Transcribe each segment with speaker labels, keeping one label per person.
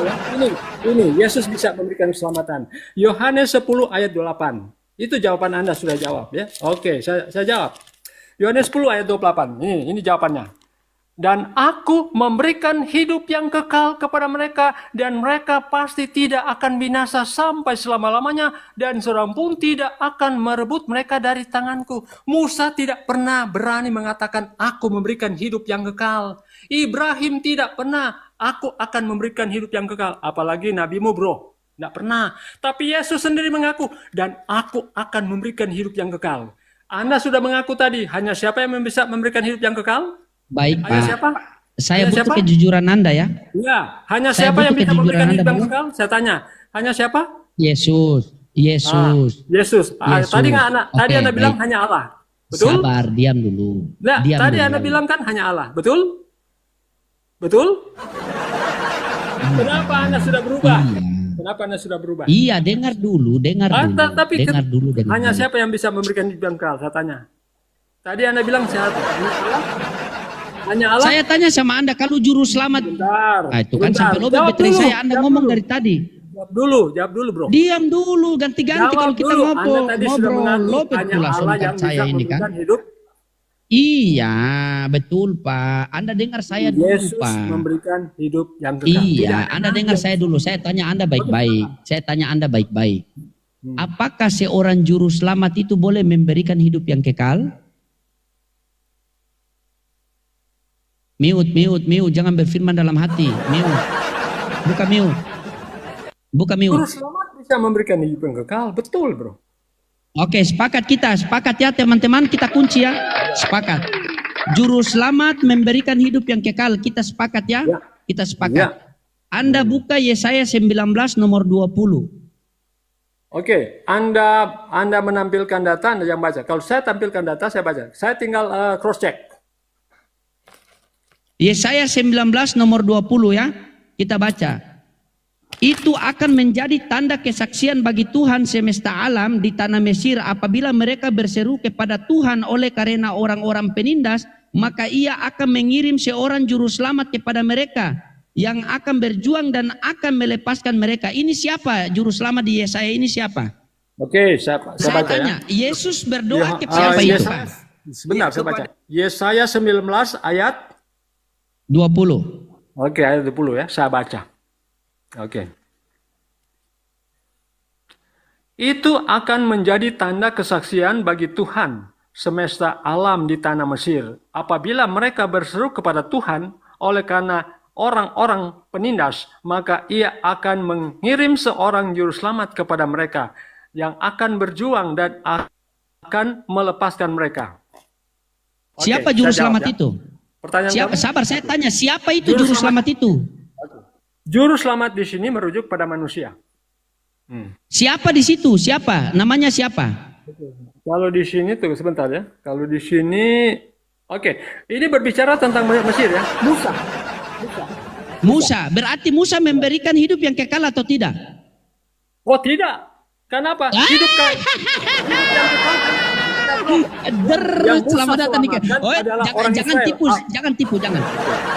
Speaker 1: ya. Ini Yesus bisa memberikan keselamatan. Yohanes 10 ayat 28. Itu jawaban Anda sudah jawab ya. Oke, saya jawab. Yohanes 10 ayat 28. Ini jawabannya. Dan aku memberikan hidup yang kekal kepada mereka, dan mereka pasti tidak akan binasa sampai selama-lamanya, dan seorang pun tidak akan merebut mereka dari tanganku. Musa tidak pernah berani mengatakan, aku memberikan hidup yang kekal. Ibrahim tidak pernah, aku akan memberikan hidup yang kekal. Apalagi nabimu bro, tidak pernah. Tapi Yesus sendiri mengaku, dan aku akan memberikan hidup yang kekal. Anda sudah mengaku tadi, hanya siapa yang bisa memberikan hidup yang kekal?
Speaker 2: Baik
Speaker 1: Hanya
Speaker 2: Pak,
Speaker 1: siapa?
Speaker 2: saya
Speaker 1: Hanya
Speaker 2: butuh
Speaker 1: siapa?
Speaker 2: kejujuran Anda ya.
Speaker 1: Ya, hanya
Speaker 2: Saya
Speaker 1: siapa yang
Speaker 2: butuh
Speaker 1: bisa memberikan
Speaker 2: kejujuran
Speaker 1: hidup
Speaker 2: Anda,
Speaker 1: yang
Speaker 2: Bang.
Speaker 1: kekal? Saya tanya, hanya siapa?
Speaker 2: Yesus, Yesus.
Speaker 1: Yesus.
Speaker 2: Yesus.
Speaker 1: Tadi tadi
Speaker 2: Oke,
Speaker 1: Anda bilang
Speaker 2: baik.
Speaker 1: hanya Allah. Betul?
Speaker 2: Sabar, diam dulu.
Speaker 1: Nah,
Speaker 2: Diam
Speaker 1: tadi
Speaker 2: dulu.
Speaker 1: Anda bilang kan hanya Allah. Betul? Betul? Kenapa Anda sudah berubah?
Speaker 2: Iya.
Speaker 1: Kenapa Anda sudah berubah?
Speaker 2: Iya, dengar dulu, dengar dulu.
Speaker 1: Tapi
Speaker 2: Dengar dulu, dengar
Speaker 1: hanya
Speaker 2: dulu.
Speaker 1: siapa yang bisa memberikan hidup yang kekal? Saya tanya. Tadi Anda bilang siapa? Hanya Allah? Hanya Allah?
Speaker 2: Saya tanya sama Anda, kalau juru selamat.
Speaker 1: Bentar.
Speaker 2: Nah, itu kan
Speaker 1: bentar.
Speaker 2: sampai lobet
Speaker 1: Jawab
Speaker 2: baterai
Speaker 1: dulu,
Speaker 2: saya, Anda
Speaker 1: jawab
Speaker 2: ngomong
Speaker 1: dulu.
Speaker 2: dari tadi.
Speaker 1: Jawab dulu bro.
Speaker 2: Diam dulu, ganti-ganti
Speaker 1: Jawab
Speaker 2: kalau kita
Speaker 1: dulu.
Speaker 2: ngobrol.
Speaker 1: Anda tadi sudah mengaku
Speaker 2: Lobet
Speaker 1: hanya
Speaker 2: pula
Speaker 1: Allah
Speaker 2: songkat
Speaker 1: yang
Speaker 2: saya
Speaker 1: bisa
Speaker 2: ini kan.
Speaker 1: memberikan hidup.
Speaker 2: Iya, betul Pak. Anda dengar saya dulu
Speaker 1: Yesus
Speaker 2: Pak.
Speaker 1: memberikan hidup yang kekal.
Speaker 2: Iya,
Speaker 1: Tidak.
Speaker 2: Anda dengar saya dulu. Saya tanya Anda baik-baik. Saya tanya Anda baik-baik. Apakah seorang juru selamat itu boleh memberikan hidup yang kekal? Mute. Jangan berfirman dalam hati. Mute. Buka mute.
Speaker 1: Juru selamat bisa memberikan hidup yang kekal. Betul bro.
Speaker 2: Oke, sepakat ya teman-teman, kita kunci ya. Sepakat. Juru selamat memberikan hidup yang kekal. Kita sepakat ya?
Speaker 1: Ya.
Speaker 2: Kita sepakat.
Speaker 1: Ya.
Speaker 2: Anda buka Yesaya 19 nomor 20.
Speaker 1: Oke, Anda menampilkan data, Anda yang baca. Kalau saya tampilkan data, saya baca. Saya tinggal cross check.
Speaker 2: Yesaya 19 nomor 20 ya. Kita baca. Itu akan menjadi tanda kesaksian bagi Tuhan semesta alam di tanah Mesir apabila mereka berseru kepada Tuhan oleh karena orang-orang penindas, maka ia akan mengirim seorang juru selamat kepada mereka yang akan berjuang dan akan melepaskan mereka. Ini siapa juru selamat di Yesaya ini siapa?
Speaker 1: Oke, saya
Speaker 2: Saya
Speaker 1: baca
Speaker 2: tanya,
Speaker 1: ya.
Speaker 2: Yesus berdoa ke
Speaker 1: Ya,
Speaker 2: siapa itu?
Speaker 1: Sebentar, saya baca. Yesaya 19 ayat
Speaker 2: 20.
Speaker 1: Oke, ayat 20 ya, saya baca. Oke. Itu akan menjadi tanda kesaksian bagi Tuhan semesta alam di tanah Mesir. Apabila mereka berseru kepada Tuhan oleh karena orang-orang penindas, maka ia akan mengirim seorang juru selamat kepada mereka yang akan berjuang dan akan melepaskan mereka. Oke,
Speaker 2: Siapa juru
Speaker 1: saya jawab
Speaker 2: selamat
Speaker 1: ya.
Speaker 2: itu?
Speaker 1: Pertanyaan
Speaker 2: Siapa?
Speaker 1: kamu?
Speaker 2: Sabar, saya tanya, siapa itu
Speaker 1: Juru
Speaker 2: juru selamat itu?
Speaker 1: Juru selamat di sini merujuk pada manusia.
Speaker 2: Siapa di situ? Siapa? Namanya siapa?
Speaker 1: Kalau di sini tuh sebentar ya. Kalau di sini, oke, ini berbicara tentang Mesir ya.
Speaker 2: Musa. Berarti Musa memberikan hidup yang kekal atau tidak?
Speaker 1: Oh tidak. Kenapa? Hidup yang kekal. Yang Musa
Speaker 2: Selamat datang nih.
Speaker 1: selamatkan
Speaker 2: Oh,
Speaker 1: adalah orang
Speaker 2: jangan
Speaker 1: Israel.
Speaker 2: tipu.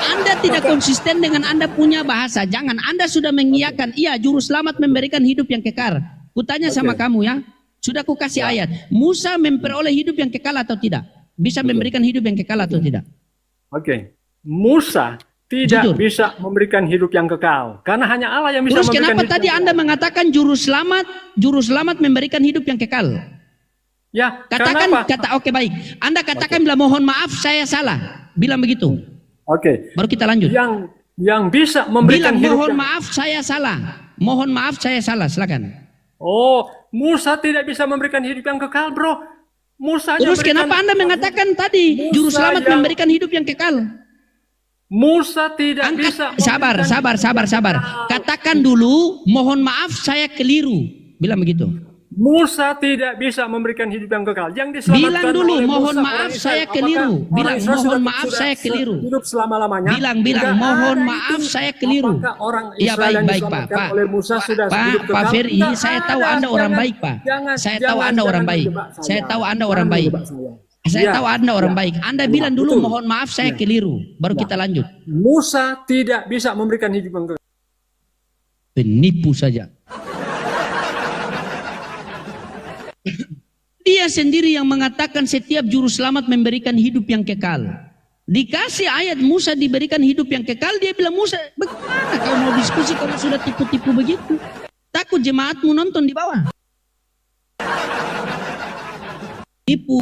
Speaker 2: Anda tidak konsisten dengan Anda punya bahasa. Jangan. Anda sudah mengiyakan. Iya, juru selamat memberikan hidup yang kekal. Kutanya sama kamu ya. Sudah ku kasih ayat. Musa memperoleh hidup yang kekal atau tidak? Bisa memberikan hidup yang kekal atau tidak?
Speaker 1: Oke. Musa tidak
Speaker 2: Jujur.
Speaker 1: bisa memberikan hidup yang kekal. Karena hanya Allah yang bisa
Speaker 2: Terus
Speaker 1: memberikan
Speaker 2: kenapa
Speaker 1: hidup
Speaker 2: tadi
Speaker 1: yang
Speaker 2: Anda
Speaker 1: kekal.
Speaker 2: mengatakan juru selamat memberikan hidup yang kekal?
Speaker 1: Ya,
Speaker 2: Katakan,
Speaker 1: kenapa?
Speaker 2: oke baik. Anda katakan bilang mohon maaf saya salah. Bilang begitu.
Speaker 1: Oke.
Speaker 2: Baru kita lanjut.
Speaker 1: Yang bisa memberikan
Speaker 2: Bilang
Speaker 1: hidup
Speaker 2: mohon
Speaker 1: yang...
Speaker 2: maaf saya salah. Mohon maaf saya salah. Silakan.
Speaker 1: Oh, Musa tidak bisa memberikan hidup yang kekal, bro. Musa hanya
Speaker 2: Terus
Speaker 1: berikan-
Speaker 2: kenapa Anda mengatakan tadi juru
Speaker 1: Musa
Speaker 2: selamat
Speaker 1: yang-
Speaker 2: memberikan hidup yang kekal?
Speaker 1: Musa tidak bisa
Speaker 2: Sabar.
Speaker 1: memberikan-
Speaker 2: Katakan dulu mohon maaf saya keliru. Bilang begitu.
Speaker 1: Musa tidak bisa memberikan hidup yang kekal. Yang diselamatkan
Speaker 2: Bilang dulu
Speaker 1: oleh
Speaker 2: mohon
Speaker 1: Musa,
Speaker 2: maaf
Speaker 1: orang Israel.
Speaker 2: saya
Speaker 1: Apakah
Speaker 2: keliru.
Speaker 1: orang
Speaker 2: Bilang
Speaker 1: Israel
Speaker 2: mohon maaf saya keliru.
Speaker 1: Hidup selama-lamanya.
Speaker 2: Bilang
Speaker 1: Tidak
Speaker 2: mohon
Speaker 1: ada
Speaker 2: maaf
Speaker 1: itu.
Speaker 2: saya keliru.
Speaker 1: Apakah orang
Speaker 2: Ya
Speaker 1: Israel yang
Speaker 2: baik Pak.
Speaker 1: diselamatkan oleh Musa sudah hidup kekal?
Speaker 2: Pak Ferry,
Speaker 1: Tidak
Speaker 2: saya tahu
Speaker 1: ada.
Speaker 2: Anda orang
Speaker 1: Jangan-
Speaker 2: baik Pak.
Speaker 1: jangan-
Speaker 2: Saya tahu
Speaker 1: jangan-
Speaker 2: Anda orang
Speaker 1: jangan
Speaker 2: baik.
Speaker 1: menjebak saya.
Speaker 2: Saya tahu Anda orang
Speaker 1: Jangan
Speaker 2: baik.
Speaker 1: menjebak saya.
Speaker 2: Saya
Speaker 1: Ya,
Speaker 2: tahu Anda orang baik. Anda
Speaker 1: ya,
Speaker 2: bilang dulu
Speaker 1: betul.
Speaker 2: mohon maaf saya keliru. Baru kita lanjut.
Speaker 1: Musa tidak bisa memberikan hidup yang kekal.
Speaker 2: Penipu saja. Dia sendiri yang mengatakan setiap juru selamat memberikan hidup yang kekal. Dikasih ayat Musa diberikan hidup yang kekal, dia bilang, Musa, bagaimana kau mau diskusi kalau sudah tipu-tipu begitu? Takut jemaatmu nonton di bawah. Tipu